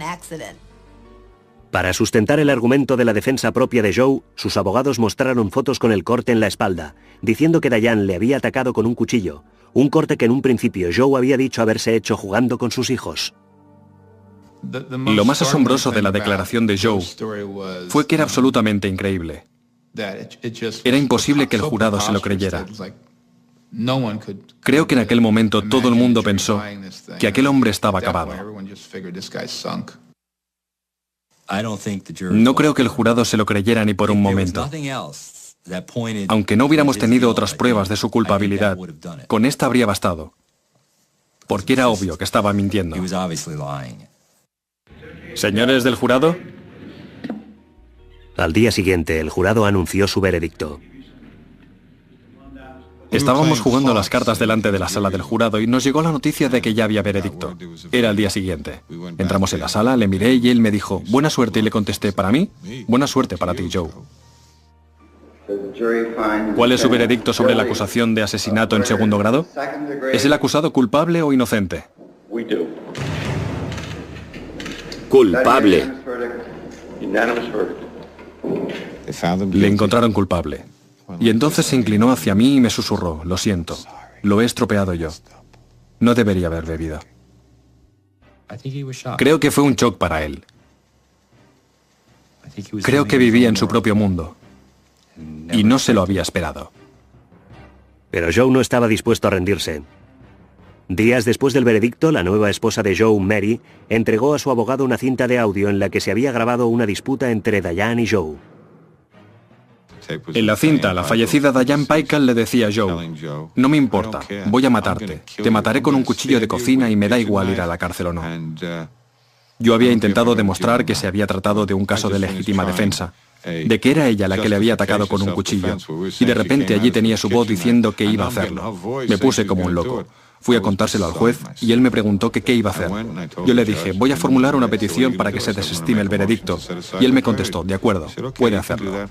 Para sustentar el argumento de la defensa propia de Joe, sus abogados mostraron fotos con el corte en la espalda, diciendo que Diane le había atacado con un cuchillo, un corte que en un principio Joe había dicho haberse hecho jugando con sus hijos. Lo más asombroso de la declaración de Joe fue que era absolutamente increíble. Era imposible que el jurado se lo creyera. Creo que en aquel momento todo el mundo pensó que aquel hombre estaba acabado. No creo que el jurado se lo creyera ni por un momento. Aunque no hubiéramos tenido otras pruebas de su culpabilidad, con esta habría bastado, porque era obvio que estaba mintiendo. Señores del jurado. Al día siguiente, el jurado anunció su veredicto. Estábamos jugando las cartas delante de la sala del jurado y nos llegó la noticia de que ya había veredicto. Era el día siguiente. Entramos en la sala, le miré y él me dijo, buena suerte, y le contesté, ¿para mí? Buena suerte para ti, Joe. ¿Cuál es su veredicto sobre la acusación de asesinato en segundo grado? ¿Es el acusado culpable o inocente? Culpable. Le encontraron culpable. Y entonces se inclinó hacia mí y me susurró, lo siento, lo he estropeado yo. No debería haber bebido. Creo que fue un shock para él. Creo que vivía en su propio mundo. Y no se lo había esperado. Pero Joe no estaba dispuesto a rendirse. Días después del veredicto, la nueva esposa de Joe, Mary, entregó a su abogado una cinta de audio en la que se había grabado una disputa entre Diane y Joe. En la cinta, la fallecida Diane Paykel le decía a Joe, no me importa, voy a matarte, te mataré con un cuchillo de cocina y me da igual ir a la cárcel o no. Yo había intentado demostrar que se había tratado de un caso de legítima defensa, de que era ella la que le había atacado con un cuchillo, y de repente allí tenía su voz diciendo que iba a hacerlo. Me puse como un loco. Fui a contárselo al juez y él me preguntó que qué iba a hacer. Yo le dije, voy a formular una petición para que se desestime el veredicto. Y él me contestó, de acuerdo, puede hacerlo.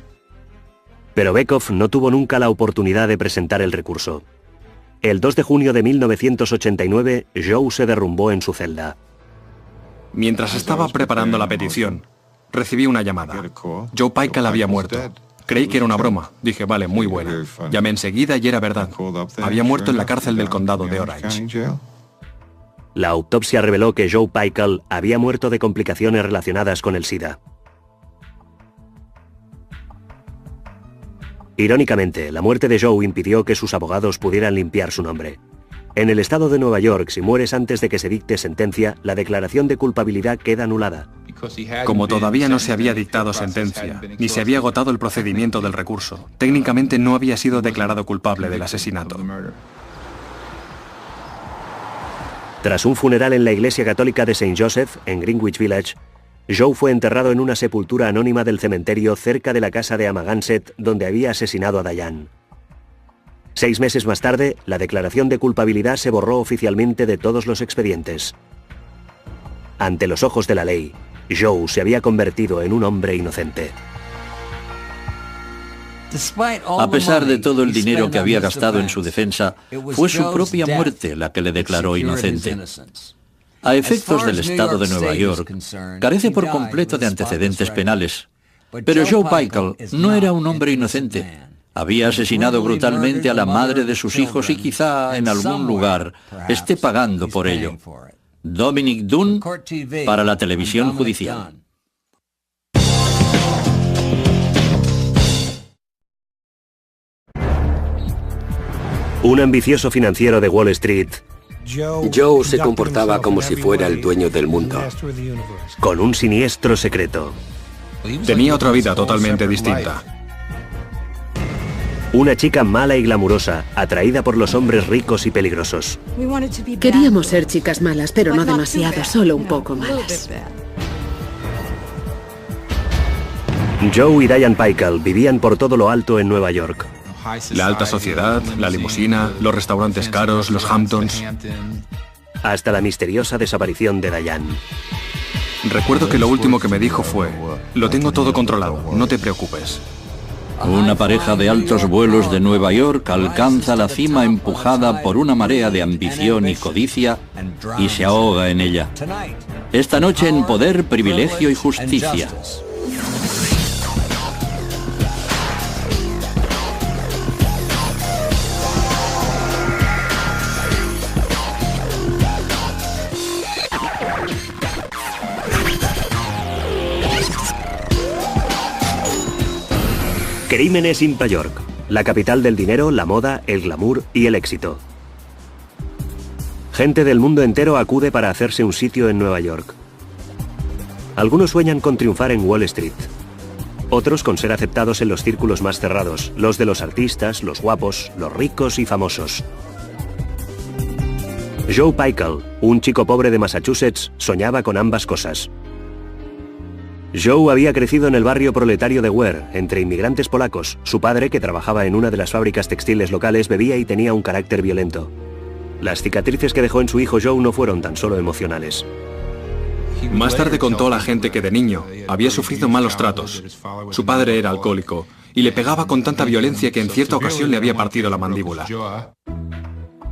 Pero Bekoff no tuvo nunca la oportunidad de presentar el recurso. El 2 de junio de 1989, Joe se derrumbó en su celda. Mientras estaba preparando la petición, recibí una llamada. Joe Paykel había muerto. Creí que era una broma. Dije, vale, muy buena. Llamé enseguida y era verdad. Había muerto en la cárcel del condado de Orange. La autopsia reveló que Joe Paykel había muerto de complicaciones relacionadas con el SIDA. Irónicamente, la muerte de Joe impidió que sus abogados pudieran limpiar su nombre. En el estado de Nueva York, si mueres antes de que se dicte sentencia, la declaración de culpabilidad queda anulada. Como todavía no se había dictado sentencia, ni se había agotado el procedimiento del recurso, técnicamente no había sido declarado culpable del asesinato. Tras un funeral en la iglesia católica de St. Joseph, en Greenwich Village, Joe fue enterrado en una sepultura anónima del cementerio cerca de la casa de Amagansett, donde había asesinado a Diane. 6 meses más tarde, la declaración de culpabilidad se borró oficialmente de todos los expedientes. Ante los ojos de la ley, Joe se había convertido en un hombre inocente. A pesar de todo el dinero que había gastado en su defensa, fue su propia muerte la que le declaró inocente. A efectos del estado de Nueva York, carece por completo de antecedentes penales. Pero Joe Paykel no era un hombre inocente. Había asesinado brutalmente a la madre de sus hijos y quizá en algún lugar esté pagando por ello. Dominic Dunne para la televisión judicial. Un ambicioso financiero de Wall Street, Joe se comportaba como si fuera el dueño del mundo. Con un siniestro secreto. Tenía otra vida totalmente distinta. Una chica mala y glamurosa, atraída por los hombres ricos y peligrosos. Queríamos ser chicas malas, pero no demasiado, solo un poco malas. Joe y Diane Paykel vivían por todo lo alto en Nueva York. La alta sociedad, la limusina, los restaurantes caros, los Hamptons. Hasta la misteriosa desaparición de Diane. Recuerdo que lo último que me dijo fue: lo tengo todo controlado, no te preocupes. Una pareja de altos vuelos de Nueva York alcanza la cima empujada por una marea de ambición y codicia y se ahoga en ella. Esta noche en Poder, Privilegio y Justicia. Crímenes in Nueva York, la capital del dinero, la moda, el glamour y el éxito. Gente del mundo entero acude para hacerse un sitio en Nueva York. Algunos sueñan con triunfar en Wall Street. Otros con ser aceptados en los círculos más cerrados, los de los artistas, los guapos, los ricos y famosos. Joe Pykel, un chico pobre de Massachusetts, soñaba con ambas cosas. Joe había crecido en el barrio proletario de Ware, entre inmigrantes polacos. Su padre, que trabajaba en una de las fábricas textiles locales, bebía y tenía un carácter violento. Las cicatrices que dejó en su hijo Joe no fueron tan solo emocionales. Más tarde contó a la gente que de niño había sufrido malos tratos. Su padre era alcohólico y le pegaba con tanta violencia que en cierta ocasión le había partido la mandíbula.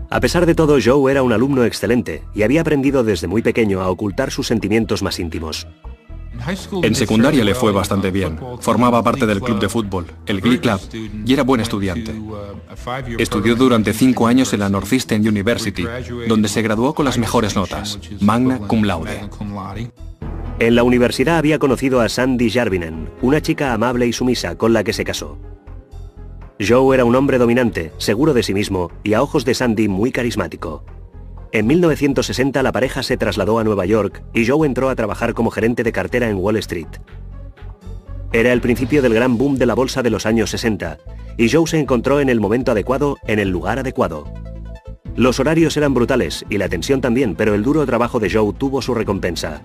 A pesar de todo, Joe era un alumno excelente y había aprendido desde muy pequeño a ocultar sus sentimientos más íntimos. En secundaria le fue bastante bien. Formaba parte del club de fútbol, el Glee Club, y era buen estudiante. Estudió durante 5 años en la Northeastern University, donde se graduó con las mejores notas, magna cum laude. En la universidad había conocido a Sandy Jarvinen, una chica amable y sumisa con la que se casó. Joe era un hombre dominante, seguro de sí mismo y a ojos de Sandy muy carismático. En 1960 la pareja se trasladó a Nueva York y Joe entró a trabajar como gerente de cartera en Wall Street. Era el principio del gran boom de la bolsa de los años 60 y Joe se encontró en el momento adecuado, en el lugar adecuado. Los horarios eran brutales y la tensión también, pero el duro trabajo de Joe tuvo su recompensa.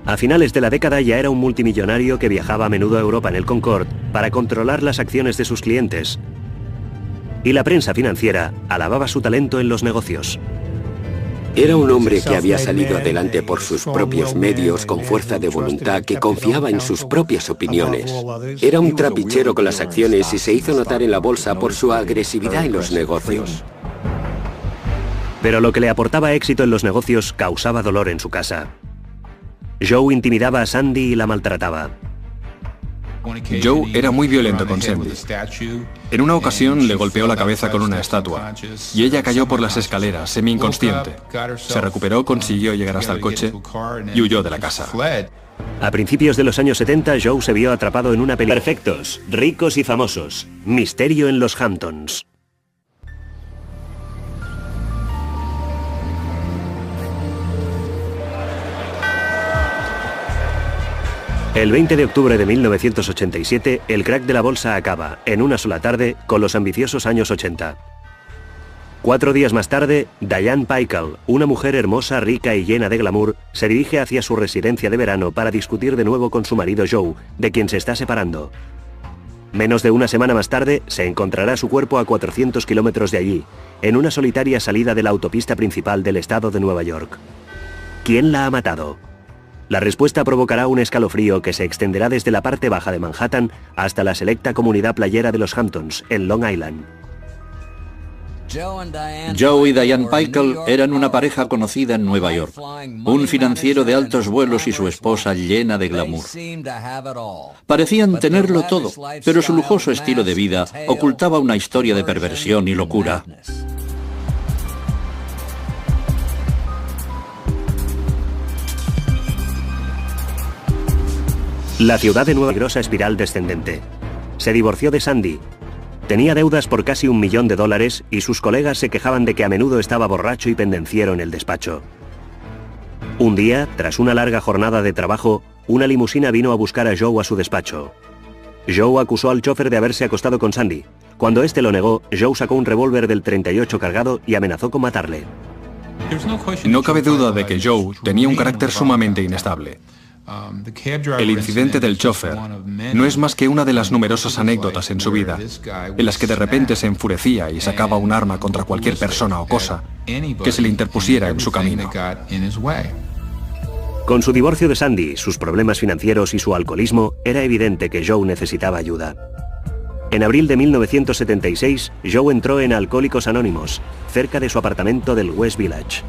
A finales de la década ya era un multimillonario que viajaba a menudo a Europa en el Concorde para controlar las acciones de sus clientes. Y la prensa financiera alababa su talento en los negocios. Era un hombre que había salido adelante por sus propios medios, con fuerza de voluntad, que confiaba en sus propias opiniones. Era un trapichero con las acciones y se hizo notar en la bolsa por su agresividad en los negocios. Pero lo que le aportaba éxito en los negocios causaba dolor en su casa. Joe intimidaba a Sandy y la maltrataba. Joe era muy violento con Sandy. En una ocasión le golpeó la cabeza con una estatua y ella cayó por las escaleras, semi-inconsciente. Se recuperó, consiguió llegar hasta el coche y huyó de la casa. A principios de los años 70, Joe se vio atrapado en una película. Perfectos, ricos y famosos. Misterio en los Hamptons. El 20 de octubre de 1987, el crack de la bolsa acaba, en una sola tarde, con los ambiciosos años 80. 4 días más tarde, Diane Pykel, una mujer hermosa, rica y llena de glamour, se dirige hacia su residencia de verano para discutir de nuevo con su marido Joe, de quien se está separando. Menos de una semana más tarde, se encontrará su cuerpo a 400 kilómetros de allí, en una solitaria salida de la autopista principal del estado de Nueva York. ¿Quién la ha matado? La respuesta provocará un escalofrío que se extenderá desde la parte baja de Manhattan hasta la selecta comunidad playera de los Hamptons, en Long Island. Joe y Diane Pykel eran una pareja conocida en Nueva York. Un financiero de altos vuelos y su esposa llena de glamour. Parecían tenerlo todo, pero su lujoso estilo de vida ocultaba una historia de perversión y locura. La ciudad de Nueva York, espiral descendente. Se divorció de Sandy. Tenía deudas por casi $1 millón y sus colegas se quejaban de que a menudo estaba borracho y pendenciero en el despacho. Un día, tras una larga jornada de trabajo, una limusina vino a buscar a Joe a su despacho. Joe acusó al chofer de haberse acostado con Sandy. Cuando este lo negó, Joe sacó un revólver del 38 cargado y amenazó con matarle. No cabe duda de que Joe tenía un carácter sumamente inestable. El incidente del chofer no es más que una de las numerosas anécdotas en su vida, en las que de repente se enfurecía y sacaba un arma contra cualquier persona o cosa que se le interpusiera en su camino. Con su divorcio de Sandy, sus problemas financieros y su alcoholismo, era evidente que Joe necesitaba ayuda. En abril de 1976, Joe entró en Alcohólicos Anónimos, cerca de su apartamento del West Village.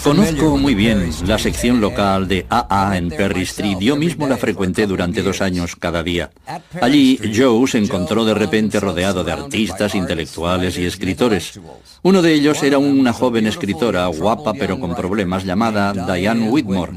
Conozco muy bien la sección local de AA en Perry Street. Yo mismo la frecuenté durante 2 años cada día. Allí, Joe se encontró de repente rodeado de artistas, intelectuales y escritores. Uno de ellos era una joven escritora, guapa pero con problemas, llamada Diane Whitmore.